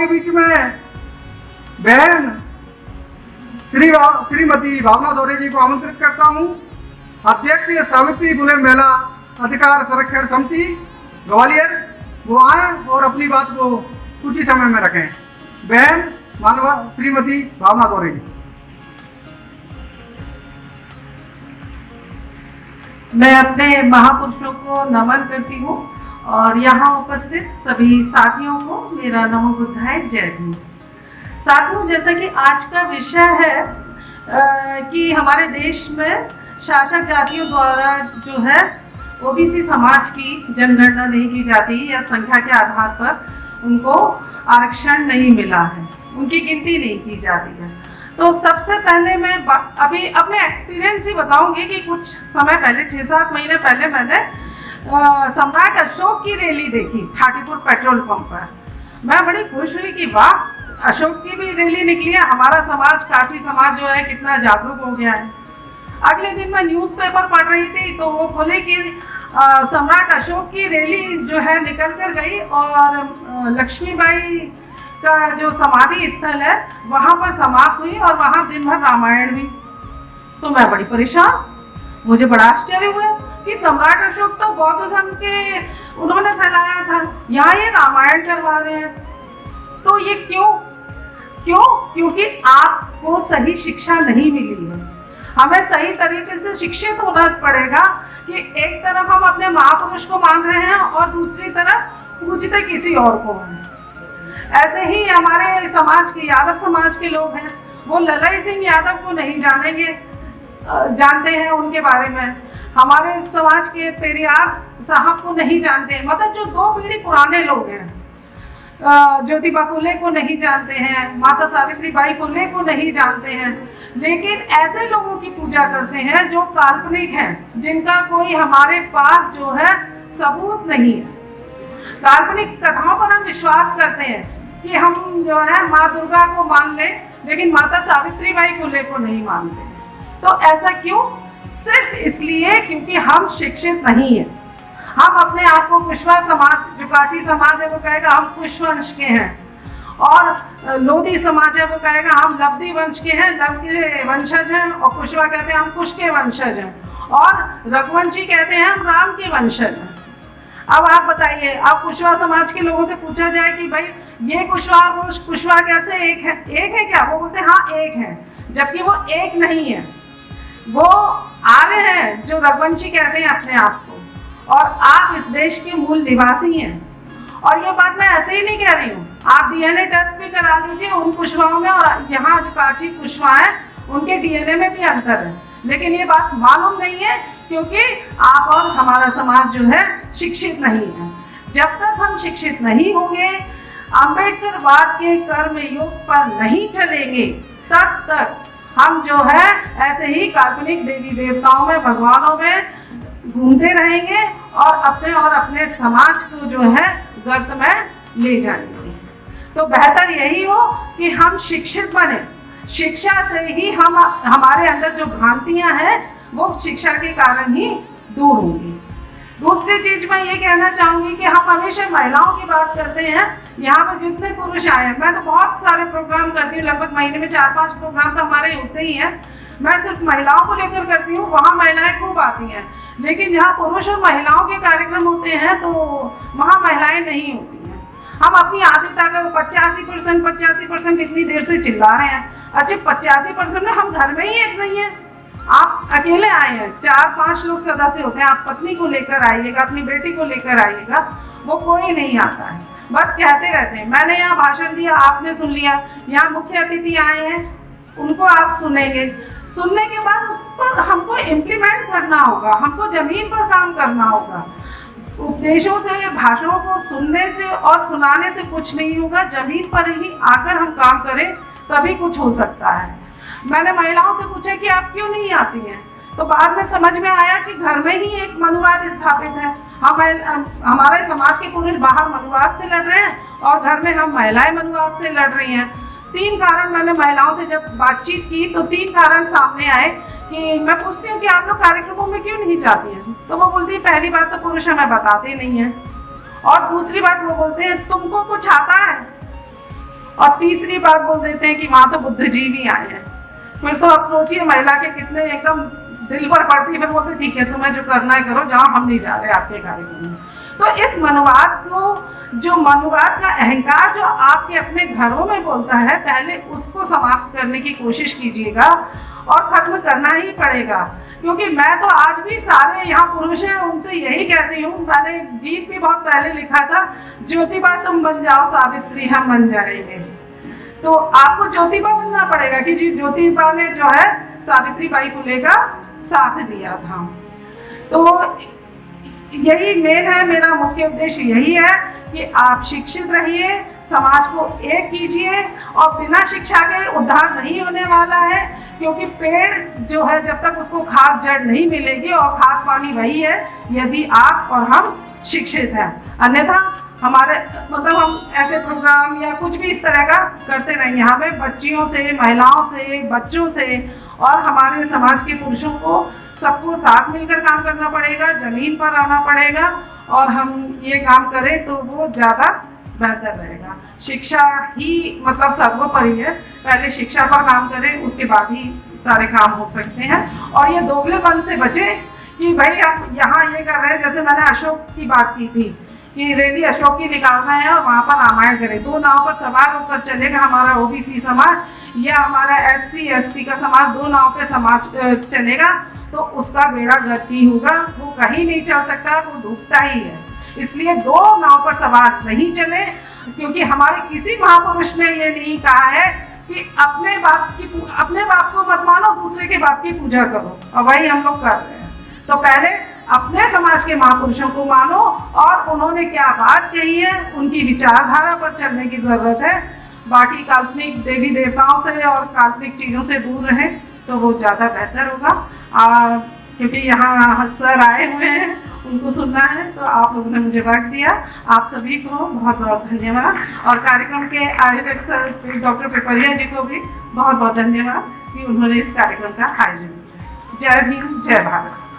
आपके बीच में बहन श्रीमती भावना दौरे जी को आमंत्रित करता हूँ। अध्यक्ष सावित्री फुले महिला अधिकार संरक्षण समिति ग्वालियर, वो आए और अपनी बात को कुछ ही समय में रखें। बहन मानवा श्रीमती भावना दौरे जी। मैं अपने महापुरुषों को नमन करती हूँ और यहाँ उपस्थित सभी साथियों को मेरा नमो बुद्धाय जय भीम। साथियों, जैसा कि आज का विषय है कि हमारे देश में शासक जातियों द्वारा जो है ओबीसी समाज की जनगणना नहीं की जाती या संख्या के आधार पर उनको आरक्षण नहीं मिला है, उनकी गिनती नहीं की जाती है। तो सबसे पहले मैं अभी अपने एक्सपीरियंस ही बताऊंगी कि कुछ समय पहले 6-7 महीने पहले मैंने सम्राट अशोक की रैली देखी थाटीपुर पेट्रोल पंप पर। मैं बड़ी खुश हुई कि वाह, अशोक की भी रैली निकली है, हमारा समाज काची समाज जो है कितना जागरूक हो गया है। अगले दिन मैं न्यूज़पेपर पढ़ रही थी तो वो बोले कि सम्राट अशोक की रैली जो है निकल कर गई और लक्ष्मीबाई का जो समाधि स्थल है वहाँ पर समाप्त हुई और वहाँ दिन भर रामायण हुई। तो मैं बड़ी परेशान, मुझे बड़ा आश्चर्य हुआ कि सम्राट अशोक तो बौद्ध धर्म के उन्होंने फैलाया था, यहाँ ये रामायण करवा रहे हैं। तो ये क्यों? क्योंकि आपको सही शिक्षा नहीं मिली है। हमें सही तरीके से शिक्षित होना पड़ेगा कि एक तरफ हम अपने महापुरुष को मान रहे हैं और दूसरी तरफ पूजते किसी और को हैं। ऐसे ही हमारे समाज के यादव समाज के लोग हैं, वो ललाई सिंह यादव को नहीं जानते हैं उनके बारे में। हमारे समाज के पेरियार साहब को नहीं जानते हैं, मतलब जो 2 पीढ़ी पुराने लोग हैं। ज्योतिबा फुले को नहीं जानते हैं, माता सावित्री बाई फुले को नहीं जानते हैं, लेकिन ऐसे लोगों की पूजा करते हैं जो काल्पनिक हैं, जिनका कोई हमारे पास जो है सबूत नहीं है। काल्पनिक कथाओं पर हम विश्वास करते हैं कि हम जो है माँ दुर्गा को मान लें, लेकिन माता सावित्री बाई फुले को नहीं मानते। तो ऐसा क्यों? सिर्फ इसलिए क्योंकि हम शिक्षित नहीं हैं। हम अपने आप को कुशवाहा समाज, जो काची समाज है वो कहेगा हम कुश वंश के हैं, और लोधी समाज है वो कहेगा हम लवदी वंश के हैं, लव के वंशज हैं, और कुशवाहा कहते हैं हम कुश के वंशज हैं, और रघुवंशी कहते हैं हम राम के वंशज हैं। अब आप बताइए, अब कुशवाहा समाज के लोगों से पूछा जाए कि भाई ये कुशवाहा वो कुशवाहा कैसे एक है क्या? वो बोलते हैं हाँ एक है, जबकि वो एक नहीं है। वो आर्य हैं जो रघुवंशी कहते हैं अपने आप को, और आप इस देश के मूल निवासी हैं। और ये बात मैं ऐसे ही नहीं कह रही हूँ, आप डीएनए टेस्ट भी करा लीजिए उन कुशवाहों में और यहाँ जो काची कुशवाहा है उनके डीएनए में भी अंतर है, लेकिन ये बात मालूम नहीं है क्योंकि आप और हमारा समाज जो है शिक्षित नहीं है। जब तक हम शिक्षित नहीं होंगे, अम्बेडकरवाद के कर्म योग पर नहीं चलेंगे, तब तक हम जो है ऐसे ही काल्पनिक देवी देवताओं में, भगवानों में घूमते रहेंगे और अपने समाज को जो है गर्त में ले जाएंगे। तो बेहतर यही हो कि हम शिक्षित बने। शिक्षा से ही हम हमारे अंदर जो भ्रांतियां हैं वो शिक्षा के कारण ही दूर होंगी। दूसरी चीज मैं ये कहना चाहूंगी कि हम हमेशा महिलाओं की बात करते हैं। यहाँ पे जितने पुरुष आए हैं, मैं तो बहुत सारे प्रोग्राम करती हूँ, लगभग महीने में 4-5 प्रोग्राम तो हमारे होते ही हैं। मैं सिर्फ महिलाओं को लेकर करती हूँ, वहाँ महिलाएं खूब आती हैं, लेकिन जहाँ पुरुष और महिलाओं के कार्यक्रम होते हैं तो वहाँ महिलाएं नहीं होती हैं। हम अपनी आधी ताकत 85% इतनी देर से चिल्ला रहे हैं। अच्छा 85% में हम घर में ही एक नहीं है, आप अकेले आए हैं, 4-5 लोग सदस्य होते हैं, आप पत्नी को लेकर आइएगा, अपनी बेटी को लेकर आइएगा, वो कोई नहीं आता है, बस कहते रहते हैं। मैंने यहाँ भाषण दिया, आपने सुन लिया, यहाँ मुख्य अतिथि आए हैं, उनको आप सुनेंगे, सुनने के बाद उस पर हमको इम्प्लीमेंट करना होगा, हमको जमीन पर काम करना होगा। उपदेशों से, भाषणों को सुनने से और सुनाने से कुछ नहीं होगा, जमीन पर ही आकर हम काम करें तभी कुछ हो सकता है। मैंने महिलाओं से पूछा कि आप क्यों नहीं आती हैं, तो बाद में समझ में आया कि घर में ही एक मनुवाद स्थापित है। हमारे समाज के पुरुष बाहर मनुवाद से लड़ रहे हैं और घर में हम महिलाएं मनुवाद से लड़ रही हैं। 3 कारण मैंने महिलाओं से जब बातचीत की तो 3 कारण सामने आए कि मैं पूछती हूँ कि आप लोग कार्यक्रमों में क्यों नहीं जाती हैं, तो वो बोलती है पहली बात तो पुरुष हमें बताते नहीं हैं, और दूसरी बात वो बोलते हैं तुमको कुछ आता है, और तीसरी बात बोल देते हैं कि वहाँ तो बुद्धिजीवी आए हैं। फिर तो आप सोचिए महिला के कितने एकदम दिल पर पड़ती, फिर बोलते ठीक है तुम्हें जो करना है करो, जहाँ हम नहीं जा रहे आपके कार्यक्रम में। तो इस मनुवाद को, जो मनुवाद का अहंकार जो आपके अपने घरों में बोलता है, पहले उसको समाप्त करने की कोशिश कीजिएगा और खत्म करना ही पड़ेगा। क्योंकि मैं तो आज भी सारे यहाँ पुरुष हैं उनसे यही कहती हूँ, मैंने गीत भी बहुत पहले लिखा था, ज्योतिबा तुम बन जाओ सावित्री हम बन जाएंगे। तो आपको ज्योतिबा बनना पड़ेगा कि जी ज्योतिबा ने जो है सावित्री बाई फुले का साथ दिया था। तो यही मेन है, मेरा मुख्य उद्देश्य यही है कि आप शिक्षित रहिए, समाज को एक कीजिए, और बिना शिक्षा के उद्धार नहीं होने वाला है। क्योंकि पेड़ जो है जब तक उसको खाद जड़ नहीं मिलेगी, और खाद पानी वही है यदि आप और हम शिक्षित हैं। अन्यथा हमारे मतलब हम ऐसे प्रोग्राम या कुछ भी इस तरह का करते रहेंगे, हमें बच्चियों से, महिलाओं से, बच्चों से और हमारे समाज के पुरुषों को सबको साथ मिलकर काम करना पड़ेगा, जमीन पर आना पड़ेगा, और हम ये काम करें तो वो ज़्यादा बेहतर रहेगा। शिक्षा ही मतलब सर्वोपरि है, पहले शिक्षा पर काम करें, उसके बाद ही सारे काम हो सकते हैं। और ये दोगलेपन से बचे कि भाई आप यहाँ ये कर रहे हैं, जैसे मैंने अशोक की बात की थी कि रैली अशोक की निकालना है और वहाँ पर रामायण करें, दो नाव पर सवार होकर चलेगा हमारा ओबीसी समाज या हमारा SC ST का समाज, दो नाव पे समाज चलेगा तो उसका बेड़ा गति होगा, वो कहीं नहीं चल सकता, वो डूबता ही है। इसलिए दो नाव पर सवार नहीं चले, क्योंकि हमारे किसी महापुरुष ने ये नहीं कहा है कि अपने बाप को मत मानो, दूसरे के बाप की पूजा करो, और वही हम लोग कर रहे हैं। तो पहले अपने समाज के महापुरुषों को मानो, और उन्होंने क्या बात कही है उनकी विचारधारा पर चलने की जरूरत है। बाकी काल्पनिक देवी देवताओं से और काल्पनिक चीज़ों से दूर रहें तो वो ज़्यादा बेहतर होगा। क्योंकि यहाँ सर आए हुए हैं, उनको सुनना है, तो आप लोगों ने मुझे वक्त दिया, आप सभी को बहुत बहुत धन्यवाद। और कार्यक्रम के आयोजक सर डॉक्टर पिपरिया जी को भी बहुत बहुत धन्यवाद कि उन्होंने इस कार्यक्रम का आयोजन किया। जय भीम, जय भारत।